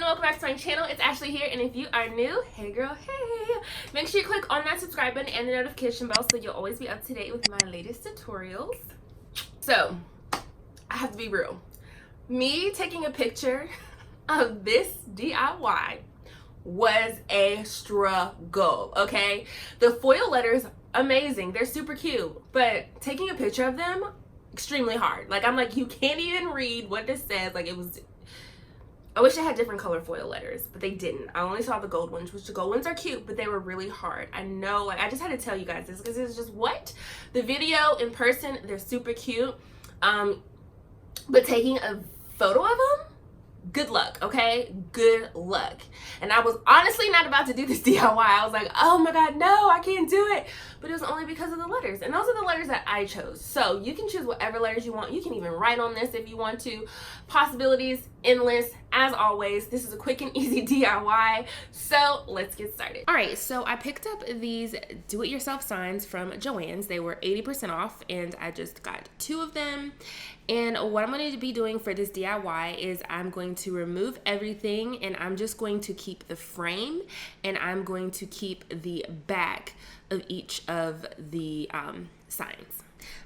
welcome back to my channel. It's Ashley here, and if you are new, hey girl, hey! Make sure you click on that subscribe button and the notification bell so you'll always be up to date with my latest tutorials. So, I have to be real. Me taking a picture of this DIY was a struggle, okay? The foil letters, amazing. They're super cute, but taking a picture of them, extremely hard. Like, I'm like, you can't even read what this says. Like, I wish I had different color foil letters, but they didn't. I only saw the gold ones, which the gold ones are cute, but they were really hard. I know, like, I just had to tell you guys this because it's just what? The video in person, they're super cute. But taking a photo of them, good luck, okay? Good luck. And I was honestly not about to do this DIY. I was like, oh my God, no, I can't do it. But it was only because of the letters. And those are the letters that I chose. So you can choose whatever letters you want. You can even write on this if you want to. Possibilities, endless. As always, this is a quick and easy DIY. So let's get started. All right, so I picked up these do-it-yourself signs from Joann's. They were 80% off, and I just got 2 of them. And what I'm going to be doing for this DIY is I'm going to remove everything, and I'm just going to keep the frame, and I'm going to keep the back of each of the signs.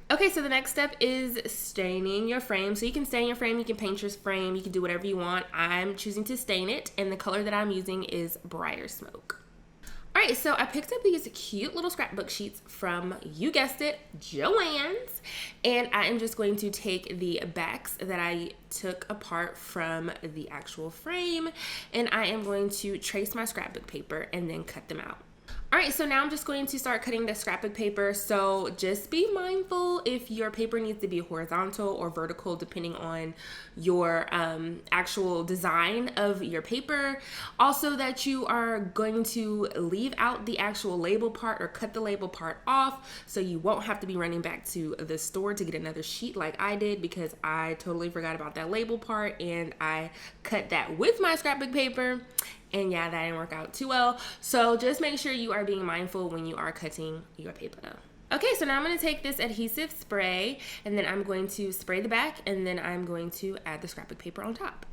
Okay, so the next step is staining your frame. So you can stain your frame, you can paint your frame, you can do whatever you want. I'm choosing to stain it, and the color that I'm using is Briar Smoke. All right, so I picked up these cute little scrapbook sheets from, you guessed it, Joann's, and I am just going to take the backs that I took apart from the actual frame, and I am going to trace my scrapbook paper and then cut them out. All right, so now I'm just going to start cutting the scrapbook paper. So just be mindful if your paper needs to be horizontal or vertical, depending on your actual design of your paper. Also, that you are going to leave out the actual label part or cut the label part off, so you won't have to be running back to the store to get another sheet like I did, because I totally forgot about that label part and I cut that with my scrapbook paper. And yeah, that didn't work out too well. So just make sure you are being mindful when you are cutting your paper. Okay, so now I'm going to take this adhesive spray, and then I'm going to spray the back, and then I'm going to add the scrapbook paper on top.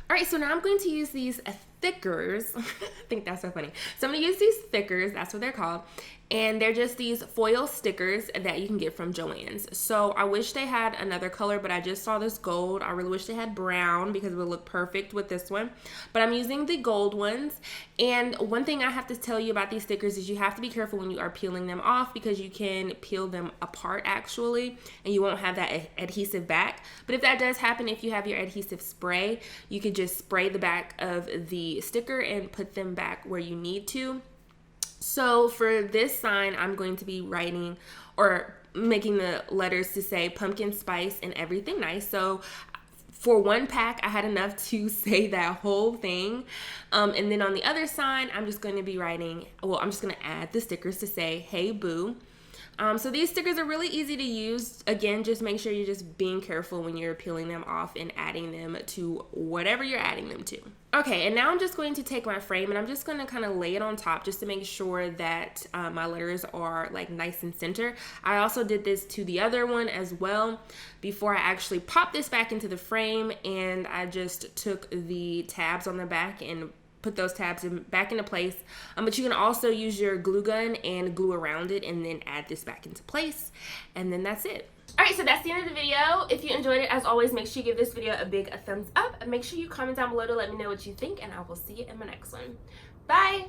All right, so now I'm going to use these thickers. I think that's so funny. So I'm gonna use these thickers, that's what they're called. And they're just these foil stickers that you can get from Joann's. So I wish they had another color, but I just saw this gold. I really wish they had brown because it would look perfect with this one. But I'm using the gold ones. And one thing I have to tell you about these stickers is you have to be careful when you are peeling them off, because you can peel them apart actually, and you won't have that adhesive back. But if that does happen, if you have your adhesive spray, you could just spray the back of the sticker and put them back where you need to. So for this sign, I'm going to be writing or making the letters to say pumpkin spice and everything nice. So for one pack, I had enough to say that whole thing. And then on the other sign, I'm just going to be writing, well, I'm just going to add the stickers to say, hey boo. So these stickers are really easy to use. Again, just make sure you're just being careful when you're peeling them off and adding them to whatever you're adding them to. Okay, and now I'm just going to take my frame and I'm just going to kind of lay it on top just to make sure that my letters are like nice and center. I also did this to the other one as well before I actually popped this back into the frame, and I just took the tabs on the back and put those tabs back into place. But you can also use your glue gun and glue around it and then add this back into place. And then that's it. All right, so that's the end of the video. If you enjoyed it, as always, make sure you give this video a big thumbs up. And make sure you comment down below to let me know what you think. And I will see you in my next one. Bye.